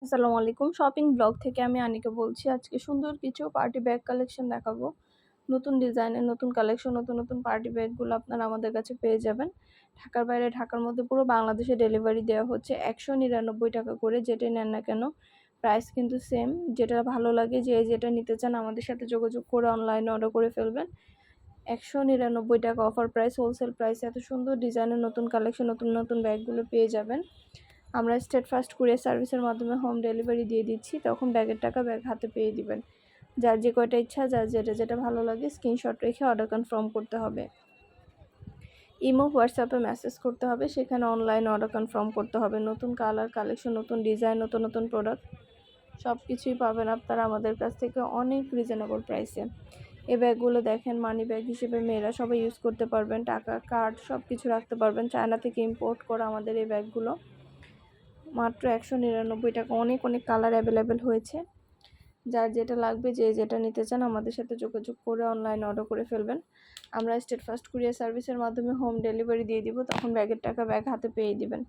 আসসালামু আলাইকুম। Shopping blog থেকে আমি আনিকা বলছি। আজকে সুন্দর কিছু পার্টি ব্যাগ কালেকশন দেখাবো। নতুন ডিজাইনের নতুন কালেকশন, নতুন পার্টি ব্যাগগুলো আপনারা আমাদের কাছে পেয়ে যাবেন। ঢাকার বাইরে, ঢাকার মধ্যে পুরো বাংলাদেশে ডেলিভারি দেওয়া হচ্ছে ৳১৯৯ করে। যেটাই নেন না কেন প্রাইস কিন্তু সেম। যেটা ভালো লাগে, যে যেটা নিতে চান আমাদের সাথে যোগাযোগ করে অনলাইনে অর্ডার করে ফেলবেন। ৳১৯৯ অফার প্রাইস, হোলসেল প্রাইসে এত সুন্দর ডিজাইনের নতুন কালেকশন, নতুন ব্যাগগুলো পেয়ে যাবেন। আমরা স্টেট ফার্স্ট কুরিয়ার সার্ভিসের মাধ্যমে হোম ডেলিভারি দিয়ে দিচ্ছি। তখন ব্যাগের টাকা ব্যাগ হাতে পেয়ে দিবেন। যার যে কয়টা ইচ্ছা, যার যেটা ভালো লাগে স্ক্রিনশট রেখে অর্ডার কনফার্ম করতে হবে। ইমো, হোয়াটসঅ্যাপে মেসেজ করতে হবে, সেখানে অনলাইন অর্ডার কনফার্ম করতে হবে। নতুন কালার কালেকশন, নতুন ডিজাইন, নতুন প্রোডাক্ট সব কিছুই পাবেন আপনারা আমাদের কাছ থেকে অনেক রিজনেবল প্রাইসে। এই ব্যাগগুলো দেখেন, মানি ব্যাগ হিসেবে মেয়েরা সবাই ইউজ করতে পারবেন। টাকা, কার্ড সব কিছু রাখতে পারবেন। চায়না থেকে ইম্পোর্ট করা আমাদের এই ব্যাগগুলো মাত্র ৳১৯৯ অনেক কালার অ্যাভেলেবেল হয়েছে। যার যেটা লাগবে, যে যেটা নিতে চান আমাদের সাথে যোগাযোগ করে অনলাইন অর্ডার করে ফেলবেন। আমরা স্টেট ফার্স্ট কুরিয়ার সার্ভিসের মাধ্যমে হোম ডেলিভারি দিয়ে দিব। তখন ব্যাগের টাকা ব্যাগ হাতে পেয়ে দিবেন।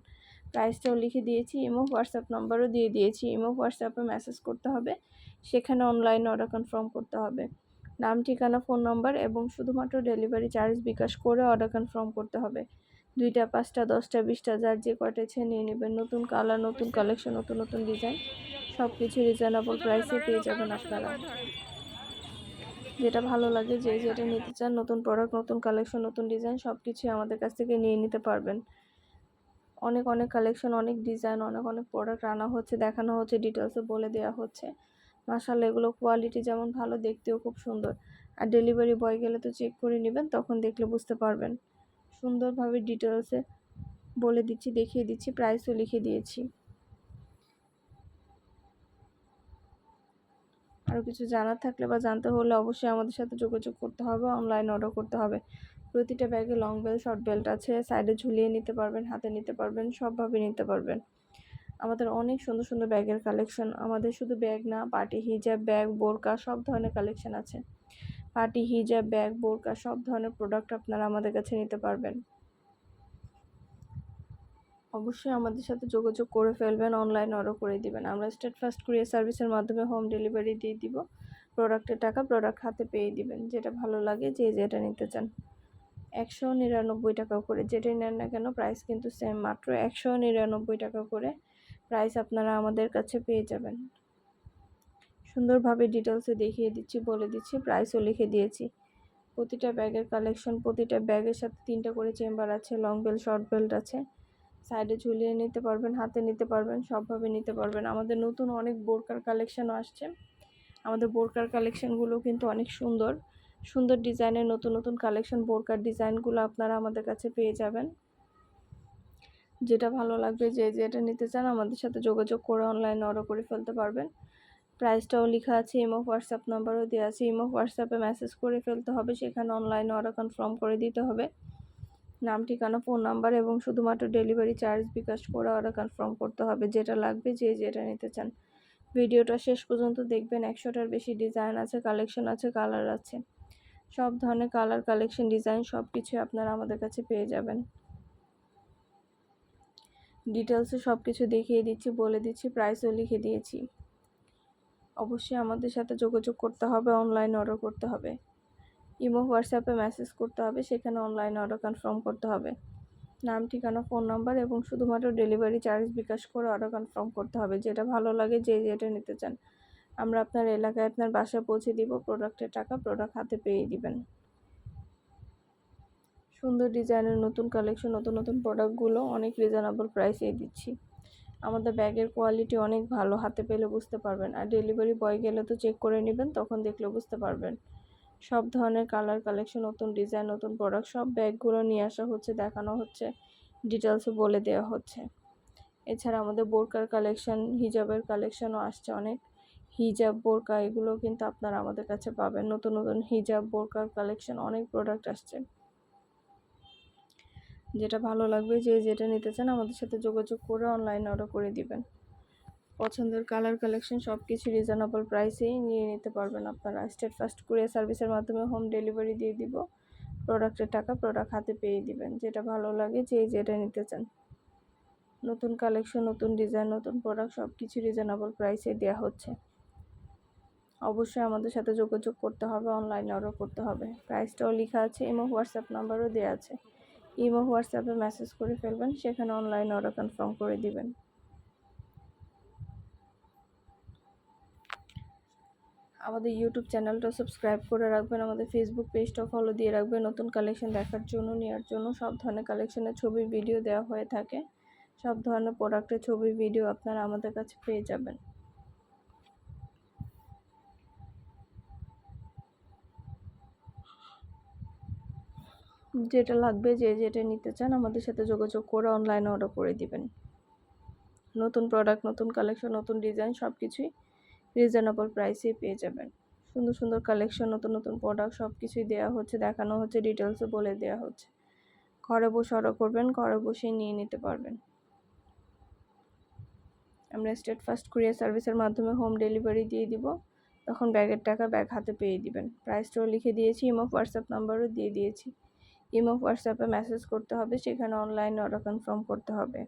প্রাইসটাও লিখে দিয়েছি, ইমো হোয়াটসঅ্যাপ নাম্বারও দিয়ে দিয়েছি। ইমো হোয়াটসঅ্যাপে মেসেজ করতে হবে, সেখানে অনলাইন অর্ডার কনফার্ম করতে হবে। নাম, ঠিকানা, ফোন নাম্বার এবং শুধুমাত্র ডেলিভারি চার্জ বিকাশ করে অর্ডার কনফার্ম করতে হবে। 2টা, 5টা, 10টা, 20টা যার যে কয়টা ইচ্ছে নিয়ে নেবেন। নতুন কালার, নতুন কালেকশন, নতুন ডিজাইন সব কিছু রিজনেবল প্রাইসে পেয়ে যাবেন আপনারা। যেটা ভালো লাগে, যে যেটা নিতে চান, নতুন প্রোডাক্ট, নতুন কালেকশন, নতুন ডিজাইন সব কিছুই আমাদের কাছ থেকে নিয়ে নিতে পারবেন। অনেক কালেকশন, অনেক ডিজাইন, অনেক প্রোডাক্ট আনা হচ্ছে, দেখানো হচ্ছে, ডিটেলসে বলে দেওয়া হচ্ছে। মাশাআল্লাহ, এগুলো কোয়ালিটি যেমন ভালো, দেখতেও খুব সুন্দর। আর ডেলিভারি বয় গেলে তো চেক করে নেবেন, তখন দেখলে বুঝতে পারবেন। সুন্দরভাবে ডিটেলসে বলে দিচ্ছি, দেখিয়ে দিচ্ছি, প্রাইসও লিখে দিয়েছি। আরও কিছু জানার থাকলে বা জানতে হলে অবশ্যই আমাদের সাথে যোগাযোগ করতে হবে, অনলাইন অর্ডার করতে হবে। প্রতিটা ব্যাগে লং বেল্ট, শর্ট বেল্ট আছে, সাইডে ঝুলিয়ে নিতে পারবেন, হাতে নিতে পারবেন, সবভাবে নিতে পারবেন। আমাদের অনেক সুন্দর ব্যাগের কালেকশন। আমাদের শুধু ব্যাগ না, পার্টি হিজাব, ব্যাগ, বোরকা সব ধরনের কালেকশন আছে। পার্টি হিজাব, ব্যাগ, বোরকা সব ধরনের প্রোডাক্ট আপনারা আমাদের কাছে নিতে পারবেন। অবশ্যই আমাদের সাথে যোগাযোগ করে ফেলবেন, অনলাইন অর্ডার করে দিবেন। আমরা স্টেট ফার্স্ট কুরিয়ার সার্ভিসের মাধ্যমে হোম ডেলিভারি দিয়ে দিব। প্রোডাক্টের টাকা প্রোডাক্ট হাতে পেয়ে দিবেন। যেটা ভালো লাগে, যে যেটা নিতে চান। ৳১৯৯ করে। যেটাই নেন না কেন প্রাইস কিন্তু সেম, মাত্র ৳১৯৯ করে প্রাইস আপনারা আমাদের কাছে পেয়ে যাবেন। সুন্দরভাবে ডিটেলসে দেখিয়ে দিচ্ছি, বলে দিচ্ছি, প্রাইসও লিখে দিয়েছি। প্রতিটা ব্যাগের কালেকশন, প্রতিটা ব্যাগের সাথে 3টা করে চেম্বার আছে, লং বেল্ট, শর্ট বেল্ট আছে। সাইডে ঝুলিয়ে নিতে পারবেন, হাতে নিতে পারবেন, সবভাবে নিতে পারবেন। আমাদের নতুন অনেক বোরকার কালেকশনও আসছে। আমাদের বোরকার কালেকশনগুলো কিন্তু অনেক সুন্দর ডিজাইনের নতুন কালেকশন। বোরকার ডিজাইনগুলো আপনারা আমাদের কাছে পেয়ে যাবেন। যেটা ভালো লাগবে, যে যেটা নিতে চান আমাদের সাথে যোগাযোগ করে অনলাইনে অর্ডার করে ফেলতে পারবেন। প্রাইসটাও লেখা আছে, ইমো হোয়াটসঅ্যাপ নাম্বারও দেওয়া আছে। ইমো হোয়াটসঅ্যাপে মেসেজ করে ফেলতে হবে, সেখানে অনলাইনে অর্ডার কনফার্ম করে দিতে হবে। নাম, ঠিকানা, ফোন নাম্বার এবং শুধুমাত্র ডেলিভারি চার্জ বিকাশ করে অর্ডার কনফার্ম করতে হবে। যেটা লাগবে, যে যেটা নিতে চান। ভিডিওটা শেষ পর্যন্ত দেখবেন। 100টার বেশি ডিজাইন আছে, কালেকশন আছে, কালার আছে। সব ধরনের কালার, কালেকশন, ডিজাইন সব কিছুই আপনারা আমাদের কাছে পেয়ে যাবেন। ডিটেলসে সব কিছু দেখিয়ে দিচ্ছি, বলে দিচ্ছি, প্রাইসও লিখে দিয়েছি। অবশ্যই আমাদের সাথে যোগাযোগ করতে হবে, অনলাইন অর্ডার করতে হবে। ইমো, হোয়াটসঅ্যাপে মেসেজ করতে হবে, সেখানে অনলাইন অর্ডার কনফার্ম করতে হবে। নাম, ঠিকানা, ফোন নাম্বার এবং শুধুমাত্র ডেলিভারি চার্জ বিকাশ করে অর্ডার কনফার্ম করতে হবে। যেটা ভালো লাগে, যে যেটা নিতে চান আমরা আপনার এলাকায়, আপনার বাসায় পৌঁছে দিব। প্রোডাক্টের টাকা প্রোডাক্ট হাতে পেয়ে দিবেন। সুন্দর ডিজাইনের নতুন কালেকশন, নতুন প্রোডাক্টগুলো অনেক রিজনেবল প্রাইসেই দিচ্ছি। আমাদের ব্যাগের কোয়ালিটি অনেক ভালো, হাতে পেলে বুঝতে পারবেন। আর ডেলিভারি বয় গেলে তো চেক করে নেবেন, তখন দেখলে বুঝতে পারবেন। সব ধরনের কালার, কালেকশন, নতুন ডিজাইন, নতুন প্রোডাক্ট সব ব্যাগগুলো নিয়ে আসা হচ্ছে, দেখানো হচ্ছে, ডিটেলসে বলে দেওয়া হচ্ছে। এছাড়া আমাদের বোরকার কালেকশন, হিজাবের কালেকশনও আসছে অনেক। হিজাব, বোরকা এগুলো কিন্তু আপনারা আমাদের কাছে পাবেন। নতুন হিজাব, বোরকার কালেকশন অনেক প্রোডাক্ট আসছে। যেটা ভালো লাগবে, যে যেটা নিতে চান আমাদের সাথে যোগাযোগ করে অনলাইন অর্ডার করে দিবেন। পছন্দের কালার, কালেকশন সব কিছু রিজনেবল প্রাইসেই নিয়ে নিতে পারবেন আপনারা। স্টেট ফার্স্ট কুরিয়ার সার্ভিসের মাধ্যমে হোম ডেলিভারি দিয়ে দিব। প্রোডাক্টের টাকা প্রোডাক্ট হাতে পেয়ে দিবেন। যেটা ভালো লাগে, যে যেটা নিতে চান। নতুন কালেকশন, নতুন ডিজাইন, নতুন প্রোডাক্ট সব কিছু রিজনেবল প্রাইসে দেওয়া হচ্ছে। অবশ্যই আমাদের সাথে যোগাযোগ করতে হবে, অনলাইনে অর্ডার করতে হবে। প্রাইসটাও লেখা আছে, ইমো হোয়াটসঅ্যাপ নাম্বারও দেওয়া আছে। ইমো হোয়াটসঅ্যাপে মেসেজ করে ফেলবেন, সেখানে অনলাইন অর্ডার কনফার্ম করে দিবেন। আমাদের ইউটিউব চ্যানেলটা সাবস্ক্রাইব করে রাখবেন, আমাদের ফেসবুক পেজটাও ফলো দিয়ে রাখবেন। নতুন কালেকশন দেখার জন্য, নেওয়ার জন্য সব ধরনের কালেকশনের ছবি ভিডিও দেওয়া হয়ে থাকে। সব ধরনের প্রোডাক্টের ছবি ভিডিও আপনারা আমাদের কাছে পেয়ে যাবেন। যেটা লাগবে, যেটা নিতে চান আমাদের সাথে যোগাযোগ করে অনলাইনে অর্ডার করে দিবেন। নতুন প্রোডাক্ট, নতুন কালেকশন, নতুন ডিজাইন সব কিছুই রিজনেবল প্রাইসেই পেয়ে যাবেন। সুন্দর সুন্দর কালেকশন, নতুন নতুন প্রোডাক্ট সব কিছুই দেওয়া হচ্ছে, দেখানো হচ্ছে, ডিটেলসে বলে দেওয়া হচ্ছে। ঘরে বসে অর্ডার করবেন, ঘরে বসেই নিয়ে নিতে পারবেন। আমরা স্টেট ফার্স্ট কুরিয়ার সার্ভিসের মাধ্যমে হোম ডেলিভারি দিয়ে দিব। তখন ব্যাগের টাকা ব্যাগ হাতে পেয়ে দিবেন। প্রাইসটাও লিখে দিয়েছি, ইমো হোয়াটসঅ্যাপ নাম্বারও দিয়ে দিয়েছি। ইমো হোয়াটসঅ্যাপে মেসেজ করতে হবে, সেখানে অনলাইনে অর্ডার কনফার্ম করতে হবে।